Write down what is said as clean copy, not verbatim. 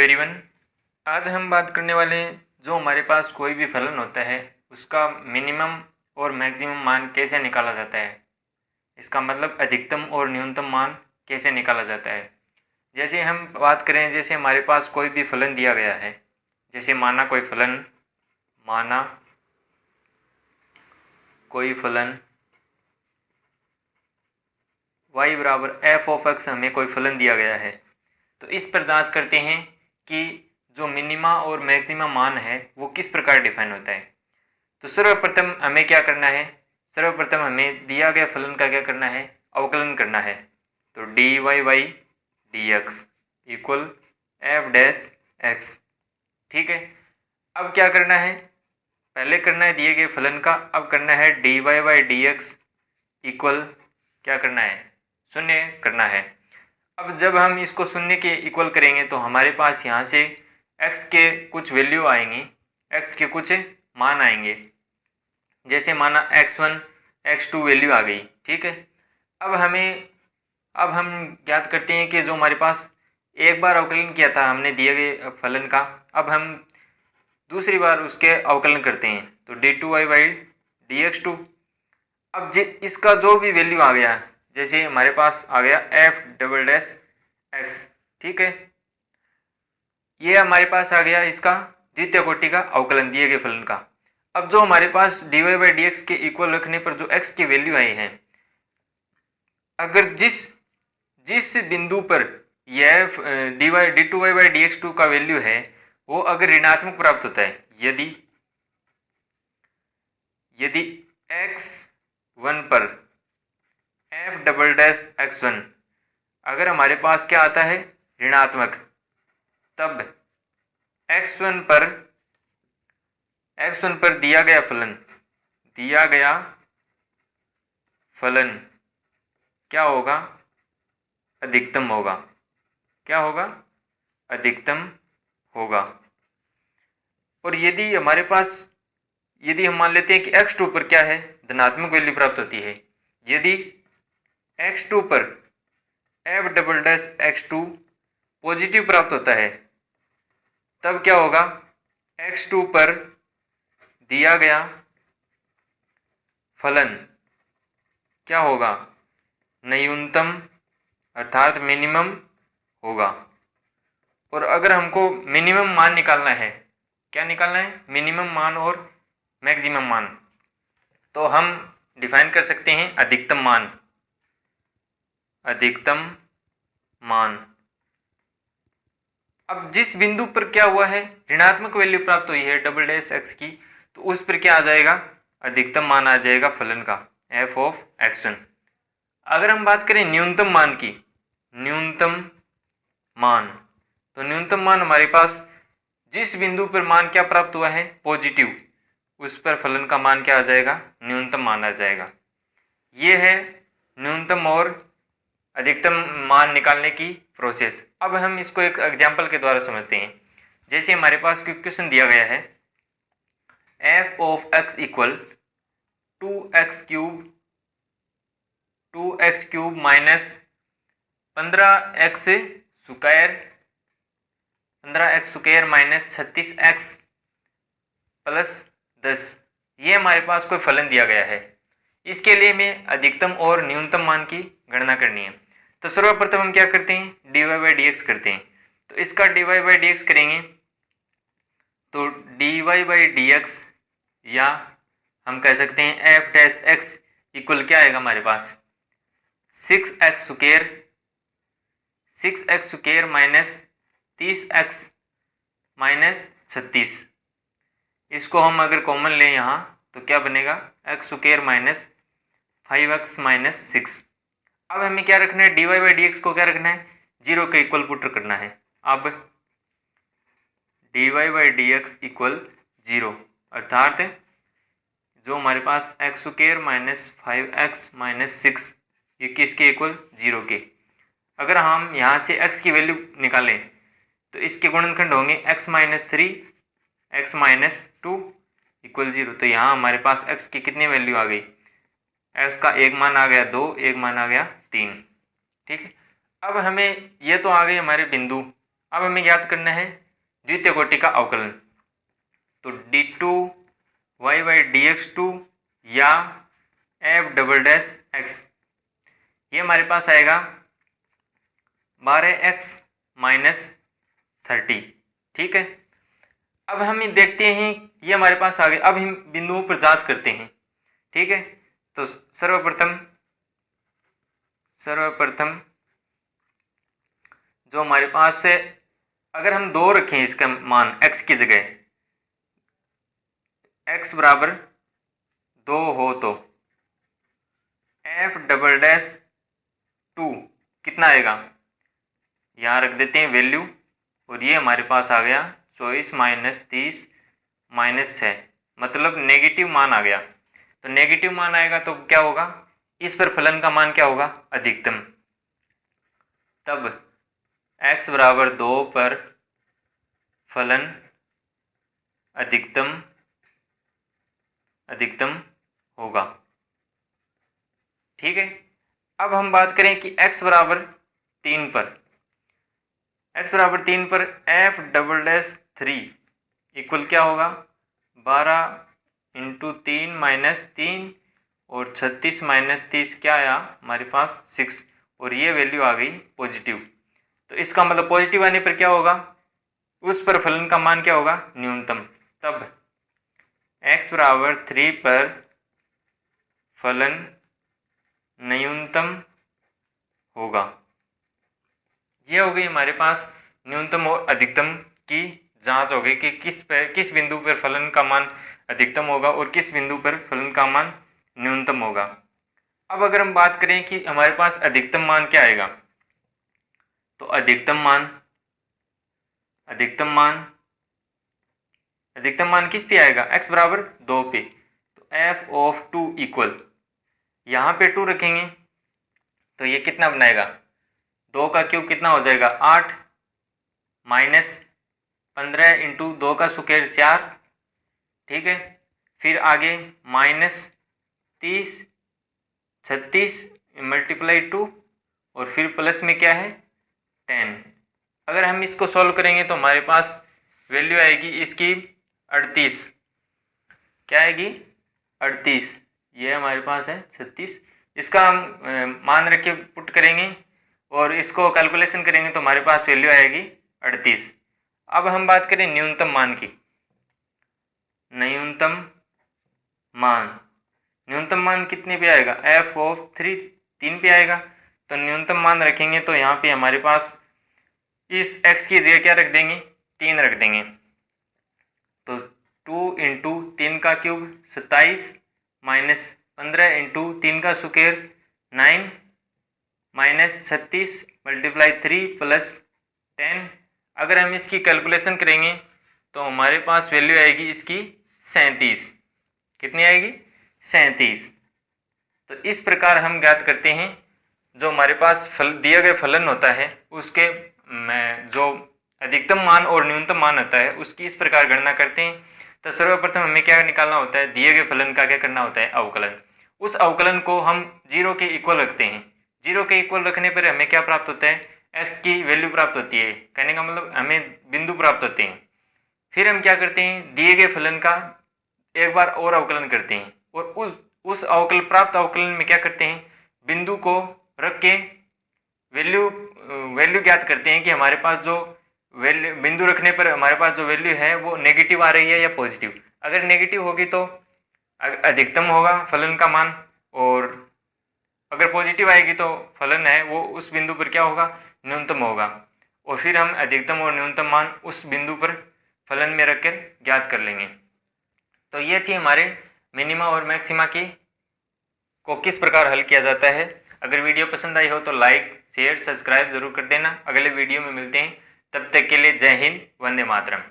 Everyone. आज हम बात करने वाले हैं जो हमारे पास कोई भी फलन होता है उसका मिनिमम और मैक्सिमम मान कैसे निकाला जाता है। इसका मतलब अधिकतम और न्यूनतम मान कैसे निकाला जाता है। जैसे हम बात करें, जैसे हमारे पास कोई भी फलन दिया गया है, जैसे माना कोई फलन y बराबर एफ ऑफ एक्स हमें कोई फलन दिया गया है। तो इस पर जांच करते हैं कि जो मिनिमा और मैक्सिमा मान है वो किस प्रकार डिफाइन होता है। तो सर्वप्रथम हमें क्या करना है, सर्वप्रथम हमें दिया गया फलन का क्या करना है, अवकलन करना है। तो d Y by D x equal f dash x. ठीक है, अब क्या करना है, पहले करना है दिए गए फलन का, अब करना है d Y by D x equal क्या करना है, शून्य करना है। अब जब हम इसको शून्य के इक्वल करेंगे तो हमारे पास यहाँ से x के कुछ वैल्यू आएंगी, x के कुछ मान आएंगे। जैसे माना x1 x2 वैल्यू आ गई। ठीक है, अब हम ज्ञात करते हैं कि जो हमारे पास एक बार अवकलन किया था हमने दिए गए फलन का, अब हम दूसरी बार उसके अवकलन करते हैं। तो d2y बाई dx2। अब इसका जो भी वैल्यू आ गया, जैसे हमारे पास आ गया एफ डबल डैश एक्स। ठीक है, ये हमारे पास आ गया इसका द्वितीय कोटि का अवकलन दिए गए फलन का। अब जो हमारे पास D Y by D X के इक्वल रखने पर जो एक्स की वैल्यू आई है, अगर जिस बिंदु पर यह d two y by D x two का वैल्यू है वो अगर ऋणात्मक प्राप्त होता है, यदि x1 पर एफ डबल डैश x1 अगर हमारे पास क्या आता है ऋणात्मक, तब x1 पर दिया गया फलन क्या होगा, अधिकतम होगा। क्या होगा, अधिकतम होगा। और यदि हम मान लेते हैं कि x2 पर क्या है, धनात्मक वैल्यू प्राप्त होती है। यदि x2 पर F double dash x2 positive प्राप्त होता है, तब क्या होगा, x2 पर दिया गया फलन क्या होगा, न्यूनतम अर्थात मिनिमम होगा। और अगर हमको मिनिमम मान निकालना है, क्या निकालना है, मिनिमम मान और मैक्सिमम मान, तो हम डिफाइन कर सकते हैं अधिकतम मान। अब जिस बिंदु पर क्या हुआ है, ऋणात्मक वैल्यू प्राप्त हुई है डबल डैश एक्स की, तो उस पर क्या आ जाएगा, अधिकतम मान आ जाएगा फलन का एफ ऑफ x1। अगर हम बात करें न्यूनतम मान की, तो न्यूनतम मान हमारे पास जिस बिंदु पर मान क्या प्राप्त हुआ है, पॉजिटिव, उस पर फलन का मान क्या आ जाएगा, न्यूनतम मान आ जाएगा। ये है न्यूनतम और अधिकतम मान निकालने की प्रोसेस। अब हम इसको एक एग्जाम्पल के द्वारा समझते हैं। जैसे हमारे पास क्वेश्चन दिया गया है F of x equal 2x cube minus 15x square minus 36x plus 10। ये हमारे पास कोई फलन दिया गया है। इसके लिए हमें अधिकतम और न्यूनतम मान की गणना करनी है। तो सर्वप्रथम हम क्या करते हैं, d Y by D x करते हैं। तो इसका d Y by D x करेंगे तो d Y by D x, या हम कह सकते हैं एफ डैश एक्स इक्वल क्या आएगा हमारे पास, 6x square minus 30x minus 36। इसको हम अगर कॉमन लें यहाँ तो क्या बनेगा, x square minus 5x minus 6। अब हमें क्या रखना है, d Y by D x को क्या रखना है, 0 के इक्वल पुट करना है। अब d Y by D x equal 0, अर्थात जो हमारे पास x square minus 5x minus 6 ये किसके इक्वल, 0 के। अगर हम यहाँ से x की वैल्यू निकालें तो इसके गुणनखंड होंगे x minus 3 x minus 2 equal 0। तो यहाँ हमारे पास x की कितनी वैल्यू आ गई, x का एक मान आ गया 2, एक मान आ गया 3। ठीक है, अब हमें ये तो आ गए हमारे बिंदु, अब हमें याद करना है द्वितीय कोटि का अवकलन। तो d2y/dx2 या f"x ये हमारे पास आएगा 12x - 30। ठीक है, अब हम देखते हैं ये हमारे पास आ गए। अब हम बिंदुओं पर जांच करते हैं। ठीक है, तो सर्वप्रथम जो हमारे पास है, अगर हम 2 रखें इसका मान x की जगह, x बराबर 2 हो तो f"2 कितना आएगा, यहाँ रख देते हैं वैल्यू, और ये हमारे पास आ गया 24 - 30 - 6, मतलब नेगेटिव मान आ गया। तो नेगेटिव मान आएगा तो क्या होगा, इस पर फलन का मान क्या होगा, अधिकतम। तब x बराबर 2 पर फलन अधिकतम होगा। ठीक है, अब हम बात करें कि x बराबर 3 पर f"3 इक्वल क्या होगा, 12 × 3 - 3 और 36 - 30 क्या आया हमारे पास 6, और ये वैल्यू आ गई पॉजिटिव। तो इसका मतलब पॉजिटिव आने पर क्या होगा, उस पर फलन का मान क्या होगा, न्यूनतम। तब x बराबर 3 पर फलन न्यूनतम होगा। ये हो गई हमारे पास न्यूनतम और अधिकतम की जांच हो गई कि किस बिंदु पर फलन का मान अधिकतम होगा और किस बिंदु पर फलन का मान न्यूनतम होगा। अब अगर हम बात करें कि हमारे पास अधिकतम मान क्या आएगा, तो अधिकतम मान किस पे आएगा, x बराबर 2 पे। तो f(2) इक्वल, यहाँ पे 2 रखेंगे तो ये कितना बनाएगा, 2 का क्यूब कितना हो जाएगा 8 माइनस 15 × 2 का स्क्वायर 4। ठीक है, फिर आगे -30 36 × 2 और फिर प्लस में क्या है 10। अगर हम इसको सॉल्व करेंगे तो हमारे पास वैल्यू आएगी इसकी 38। क्या आएगी 38, ये हमारे पास है 36। इसका हम मान रख के पुट करेंगे और इसको कैलकुलेशन करेंगे तो हमारे पास वैल्यू आएगी 38। अब हम बात करें न्यूनतम मान की। न्यूनतम मान कितने पे आएगा, f(3) 3 पे आएगा। तो न्यूनतम मान रखेंगे तो यहाँ पे हमारे पास इस x की जगह क्या रख देंगे, 3 रख देंगे। तो 2 × 3 का क्यूब 27 माइनस 15 × 3 का स्क्वायर 9 माइनस 36 × 3 प्लस 10। अगर हम इसकी कैलकुलेशन करेंगे तो हमारे पास वैल्यू आएगी इसकी 37। कितनी आएगी, 37। तो इस प्रकार हम ज्ञात करते हैं जो हमारे पास दिया गया फलन होता है उसके जो अधिकतम मान और न्यूनतम मान होता है उसकी इस प्रकार गणना करते हैं। तो सर्वप्रथम हमें क्या निकालना होता है, दिए गए फलन का क्या करना होता है, अवकलन। उस अवकलन को हम 0 के इक्वल रखते हैं। 0 के इक्वल रखने पर हमें क्या प्राप्त होता है, x की वैल्यू प्राप्त होती है। कहने का मतलब हमें बिंदु प्राप्त होते हैं। फिर हम क्या करते हैं, दिए गए फलन का एक बार और अवकलन करते हैं और उस प्राप्त अवकलन में क्या करते हैं, बिंदु को रख के वैल्यू ज्ञात करते हैं कि हमारे पास जो वैल्यू बिंदु रखने पर हमारे पास जो वैल्यू है वो नेगेटिव आ रही है या पॉजिटिव। अगर नेगेटिव होगी तो अधिकतम होगा फलन का मान, और अगर पॉजिटिव आएगी तो फलन है वो उस बिंदु पर क्या होगा, न्यूनतम होगा। और फिर हम अधिकतम और न्यूनतम मान उस बिंदु पर फलन में रखकर ज्ञात कर लेंगे। तो ये थी हमारे मिनिमा और मैक्सिमा को किस प्रकार हल किया जाता है। अगर वीडियो पसंद आई हो तो लाइक शेयर सब्सक्राइब जरूर कर देना। अगले वीडियो में मिलते हैं, तब तक के लिए जय हिंद, वंदे मातरम।